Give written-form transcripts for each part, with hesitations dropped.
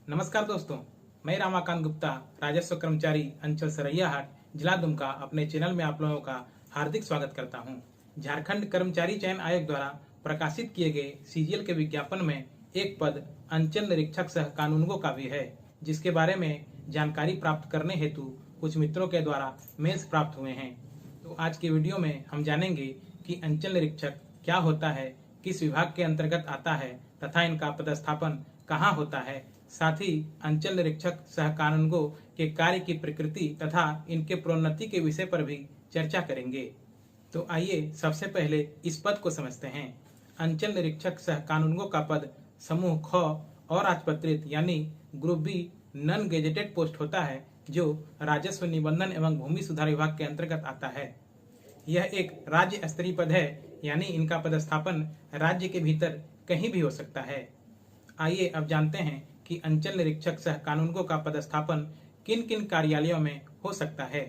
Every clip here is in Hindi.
नमस्कार दोस्तों, मैं रामाकांत गुप्ता, राजस्व कर्मचारी अंचल सरैयाहाट, जिला दुमका, अपने चैनल में आप लोगों का हार्दिक स्वागत करता हूं। झारखंड कर्मचारी चयन आयोग द्वारा प्रकाशित किए गए सीजीएल के विज्ञापन में एक पद अंचल निरीक्षक सह कानूनगो का भी है, जिसके बारे में जानकारी प्राप्त करने हेतु कुछ मित्रों के द्वारा मेल्स प्राप्त हुए हैं। तो आज की वीडियो में हम जानेंगे कि अंचल निरीक्षक क्या होता है, किस विभाग के अंतर्गत आता है तथा इनका पदस्थापन कहाँ होता है। साथ ही अंचल निरीक्षक सह कानूनगो के कार्य की प्रकृति तथा इनके प्रोन्नति के विषय पर भी चर्चा करेंगे। तो आइए सबसे पहले इस पद को समझते हैं। अंचल निरीक्षक सह कानूनगो का पद समूह ख और राजपत्रित यानी group B non gazetted post होता है, जो राजस्व निबंधन एवं भूमि सुधार विभाग के अंतर्गत आता है। यह एक राज्य स्तरीय पद है, यानी इनका पदस्थापन राज्य के भीतर कहीं भी हो सकता है। आइए अब जानते हैं कि अंचल निरीक्षक सह कानूनगो का पदस्थापन किन किन कार्यालयों में हो सकता है।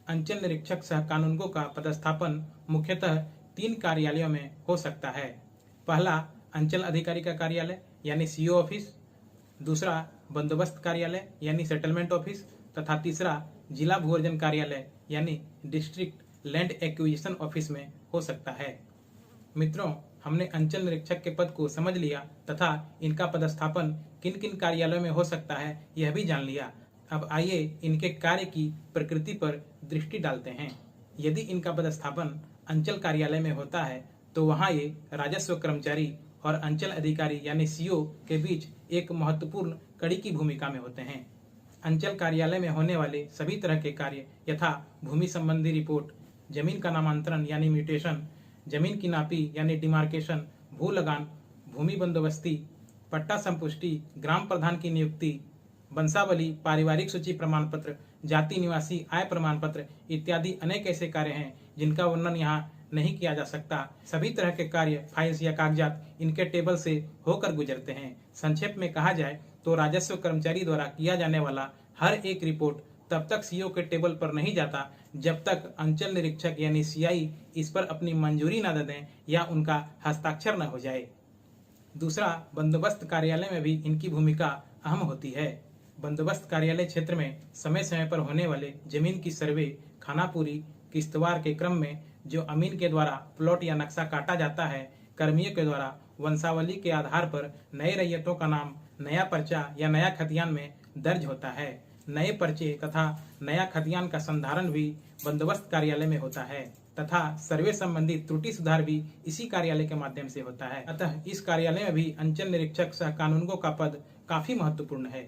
अंचल निरीक्षक सह कानूनगो का पदस्थापन मुख्यतः 3 कार्यालयों में हो सकता है। पहला अंचल अधिकारी का कार्यालय यानी सीओ ऑफिस, दूसरा बंदोबस्त कार्यालय यानी सेटलमेंट ऑफिस तथा तीसरा जिला भू अर्जन कार्यालय यानी डिस्ट्रिक्ट लैंड एक्विजिशन ऑफिस में हो सकता है। मित्रों, हमने अंचल निरीक्षक के पद को समझ लिया तथा इनका पदस्थापन किन किन कार्यालयों में हो सकता है यह भी जान लिया। अब आइए इनके कार्य की प्रकृति पर दृष्टि डालते हैं। यदि इनका पदस्थापन अंचल कार्यालय में होता है तो वहां ये राजस्व कर्मचारी और अंचल अधिकारी यानी सीओ के बीच एक महत्वपूर्ण कड़ी की भूमिका में होते हैं। अंचल कार्यालय में होने वाले सभी तरह के कार्य यथा भूमि संबंधी रिपोर्ट, जमीन का नामांतरण यानी म्यूटेशन, जमीन की नापी यानी डिमार्केशन, भू लगान, भूमि बंदोबस्ती, पट्टा संपुष्टि, ग्राम प्रधान की नियुक्ति, वंशावली, पारिवारिक सूची प्रमाण पत्र, जाति निवासी आय प्रमाण पत्र इत्यादि अनेक ऐसे कार्य हैं जिनका वर्णन यहाँ नहीं किया जा सकता। सभी तरह के कार्य, फाइल्स या कागजात इनके टेबल से होकर गुजरते हैं। संक्षेप में कहा जाए तो राजस्व कर्मचारी द्वारा किया जाने वाला हर एक रिपोर्ट तब तक सीओ के टेबल पर नहीं जाता जब तक अंचल निरीक्षक यानी सीआई इस पर अपनी मंजूरी न दे दें या उनका हस्ताक्षर न हो जाए। दूसरा, बंदोबस्त कार्यालय में भी इनकी भूमिका अहम होती है। बंदोबस्त कार्यालय क्षेत्र में समय समय पर होने वाले जमीन की सर्वे, खानापूरी, किश्तवार के क्रम में जो अमीन के द्वारा प्लॉट या नक्शा काटा जाता है, कर्मियों के द्वारा वंशावली के आधार पर नए रैयतों का नाम नया पर्चा या नया खतियान में दर्ज होता है। नए पर्चे तथा नया खतियान का संधारण भी बंदोबस्त कार्यालय में होता है तथा सर्वे संबंधी त्रुटि सुधार भी इसी कार्यालय के माध्यम से होता है। अतः इस कार्यालय में भी अंचल निरीक्षक सह कानूनगो का पद काफी महत्वपूर्ण है।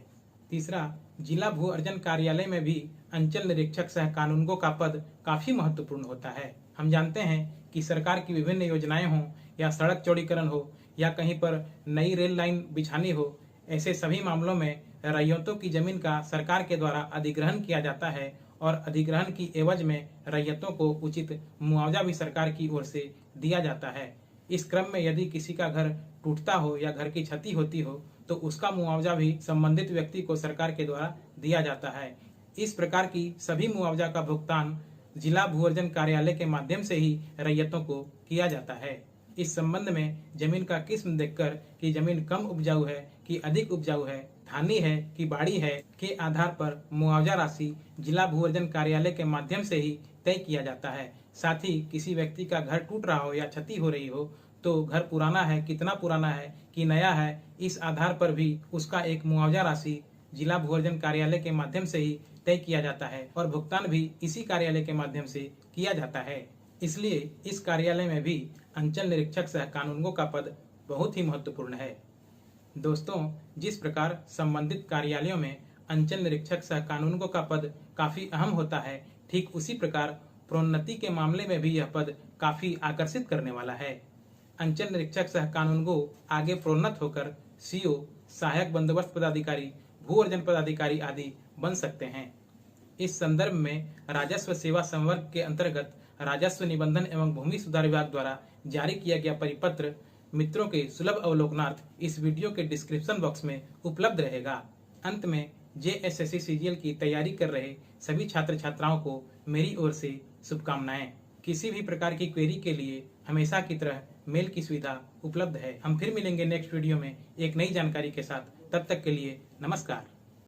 तीसरा, जिला भू अर्जन कार्यालय में भी अंचल निरीक्षक सह कानूनगो का पद काफी महत्वपूर्ण होता है। हम जानते हैं कि सरकार की विभिन्न योजनाएं हो या सड़क चौड़ीकरण हो या कहीं पर नई रेल लाइन बिछानी हो, ऐसे सभी मामलों में रैयतों की जमीन का सरकार के द्वारा अधिग्रहण किया जाता है और अधिग्रहण की एवज में रैयतों को उचित मुआवजा भी सरकार की ओर से दिया जाता है। इस क्रम में यदि किसी का घर टूटता हो या घर की क्षति होती हो तो उसका मुआवजा भी संबंधित व्यक्ति को सरकार के द्वारा दिया जाता है। इस प्रकार की सभी मुआवजा का भुगतान जिला भू अर्जन कार्यालय के माध्यम से ही रैयतों को किया जाता है। इस संबंध में जमीन का किस्म देखकर कि जमीन कम उपजाऊ है कि अधिक उपजाऊ है, धानी है कि बाड़ी है के आधार पर मुआवजा राशि जिला भू अर्जन कार्यालय के माध्यम से ही तय किया जाता है। साथ ही किसी व्यक्ति का घर टूट रहा हो या क्षति हो रही हो तो घर पुराना है, कितना पुराना है कि नया है, इस आधार पर भी उसका एक मुआवजा राशि जिला भू अर्जन कार्यालय के माध्यम से ही तय किया जाता है और भुगतान भी इसी कार्यालय के माध्यम से किया जाता है। इसलिए इस कार्यालय में भी अंचल निरीक्षक सह कानूनगो का पद बहुत ही महत्वपूर्ण है। दोस्तों, जिस प्रकार संबंधित कार्यालयों में अंचल निरीक्षक सह कानूनगो का पद काफी अहम होता है, ठीक उसी प्रकार प्रोन्नति के मामले में भी यह पद काफी आकर्षित करने वाला है। अंचल निरीक्षक सह कानूनगो आगे प्रोन्नत होकर सीओ, सहायक बंदोबस्त पदाधिकारी, भू अर्जन पदाधिकारी आदि बन सकते हैं। इस संदर्भ में राजस्व सेवा संवर्ग के अंतर्गत राजस्व निबंधन एवं भूमि सुधार विभाग द्वारा जारी किया गया परिपत्र मित्रों के सुलभ अवलोकनार्थ इस वीडियो के डिस्क्रिप्शन बॉक्स में उपलब्ध रहेगा। अंत में जेएसएससी सीजीएल की तैयारी कर रहे सभी छात्र छात्राओं को मेरी ओर से शुभकामनाएं। किसी भी प्रकार की क्वेरी के लिए हमेशा की तरह मेल की सुविधा उपलब्ध है। हम फिर मिलेंगे नेक्स्ट वीडियो में एक नई जानकारी के साथ। तब तक के लिए नमस्कार।